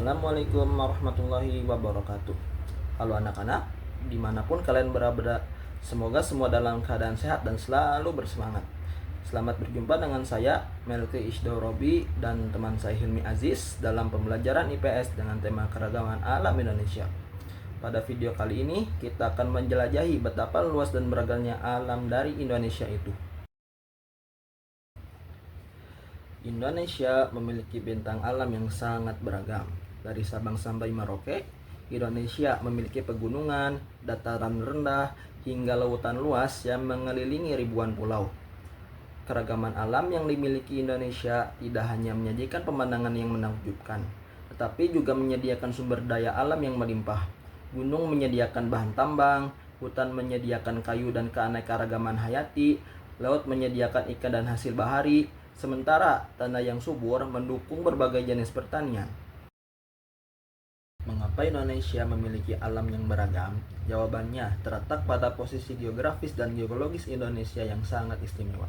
Assalamualaikum warahmatullahi wabarakatuh. Halo anak-anak, dimanapun kalian berada, semoga semua dalam keadaan sehat dan selalu bersemangat. Selamat berjumpa dengan saya, Melki Isdorobi, dan teman saya Hilmi Aziz dalam pembelajaran IPS dengan tema keragaman alam Indonesia. Pada video kali ini, kita akan menjelajahi betapa luas dan beragamnya alam dari Indonesia itu. Indonesia memiliki bentang alam yang sangat beragam. Dari Sabang sampai Merauke, Indonesia memiliki pegunungan, dataran rendah, hingga lautan luas yang mengelilingi ribuan pulau. Keragaman alam yang dimiliki Indonesia tidak hanya menyajikan pemandangan yang menakjubkan, tetapi juga menyediakan sumber daya alam yang melimpah. Gunung menyediakan bahan tambang, hutan menyediakan kayu dan keanekaragaman hayati, laut menyediakan ikan dan hasil bahari, sementara tanah yang subur mendukung berbagai jenis pertanian. Mengapa Indonesia memiliki alam yang beragam? Jawabannya terletak pada posisi geografis dan geologis Indonesia yang sangat istimewa.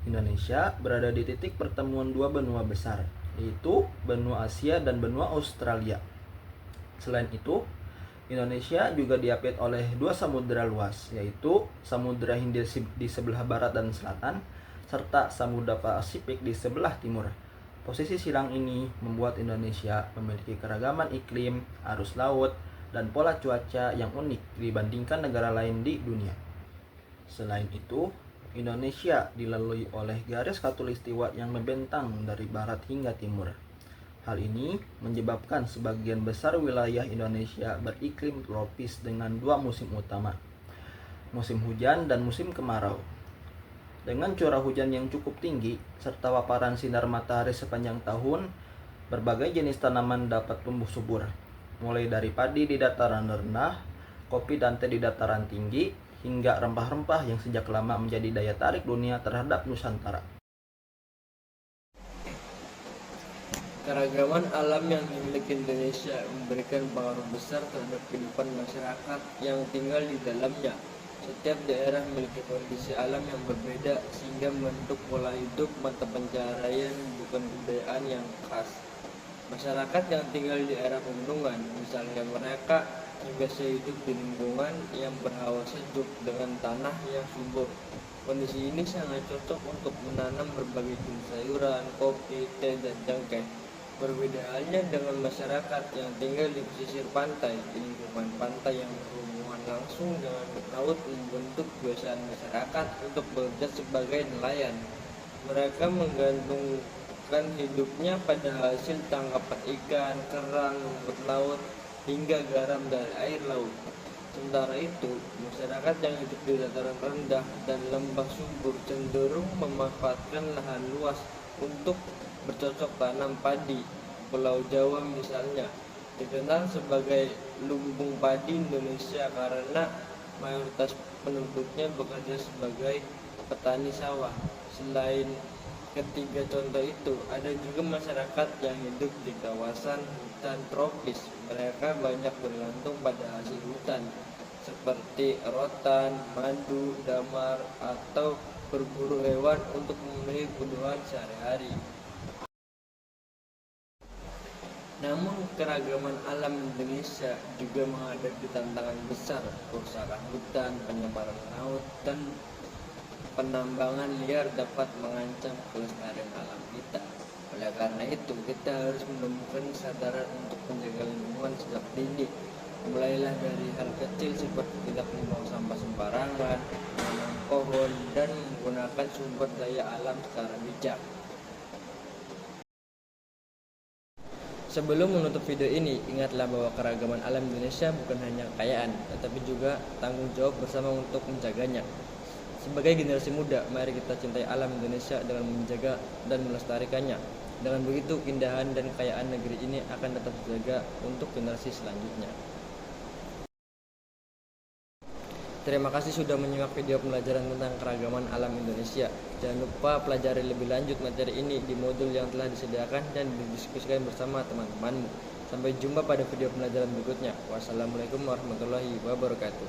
Indonesia berada di titik pertemuan dua benua besar, yaitu benua Asia dan benua Australia. Selain itu, Indonesia juga diapit oleh dua samudera luas, yaitu Samudra Hindia di sebelah barat dan selatan, serta Samudra Pasifik di sebelah timur. Posisi silang ini membuat Indonesia memiliki keragaman iklim, arus laut, dan pola cuaca yang unik dibandingkan negara lain di dunia. Selain itu, Indonesia dilalui oleh garis khatulistiwa yang membentang dari barat hingga timur. Hal ini menyebabkan sebagian besar wilayah Indonesia beriklim tropis dengan dua musim utama, musim hujan dan musim kemarau. Dengan curah hujan yang cukup tinggi serta paparan sinar matahari sepanjang tahun, berbagai jenis tanaman dapat tumbuh subur, mulai dari padi di dataran rendah, kopi dan teh di dataran tinggi, hingga rempah-rempah yang sejak lama menjadi daya tarik dunia terhadap Nusantara. Keragaman alam yang dimiliki Indonesia memberikan pengaruh besar terhadap kehidupan masyarakat yang tinggal di dalamnya. Setiap daerah memiliki kondisi alam yang berbeda sehingga membentuk pola hidup, mata pencaharian, bukan kebudayaan yang khas. Masyarakat yang tinggal di daerah pegunungan, misalnya mereka biasa hidup di lingkungan yang berhawa sejuk dengan tanah yang subur. Kondisi ini sangat cocok untuk menanam berbagai jenis sayuran, kopi, teh, dan cengkeh. Berbeda halnya dengan masyarakat yang tinggal di pesisir pantai, di lingkungan pantai yang berhubungan langsung dengan laut membentuk kebiasaan masyarakat untuk bekerja sebagai nelayan. Mereka menggantungkan hidupnya pada hasil tangkapan ikan, kerang, rumput laut, hingga garam dari air laut. Sementara itu, masyarakat yang hidup di dataran rendah dan lembah subur cenderung memanfaatkan lahan luas untuk bercocok tanam padi. Pulau Jawa misalnya dikenal sebagai lumbung padi Indonesia karena mayoritas penduduknya bekerja sebagai petani sawah. Selain ketiga contoh itu, ada juga masyarakat yang hidup di kawasan hutan tropis. Mereka banyak bergantung pada hasil hutan seperti rotan, madu, damar, atau berburu hewan untuk memenuhi kebutuhan sehari-hari. Namun keragaman alam Indonesia juga menghadapi tantangan besar, kerusakan hutan, penyebaran laut, dan penambangan liar dapat mengancam kelestarian alam kita. Oleh karena itu, kita harus menemukan kesadaran untuk menjaga lingkungan sejak dini. Mulailah dari hal kecil seperti tidak membuang sampah sembarangan, menanam pohon, dan menggunakan sumber daya alam secara bijak. Sebelum menutup video ini, ingatlah bahwa keragaman alam Indonesia bukan hanya kekayaan, tetapi juga tanggung jawab bersama untuk menjaganya. Sebagai generasi muda, mari kita cintai alam Indonesia dengan menjaga dan melestarikannya. Dengan begitu, keindahan dan kekayaan negeri ini akan tetap terjaga untuk generasi selanjutnya. Terima kasih sudah menyimak video pembelajaran tentang keragaman alam Indonesia. Jangan lupa pelajari lebih lanjut materi ini di modul yang telah disediakan dan didiskusikan bersama teman-temanmu. Sampai jumpa pada video pembelajaran berikutnya. Wassalamualaikum warahmatullahi wabarakatuh.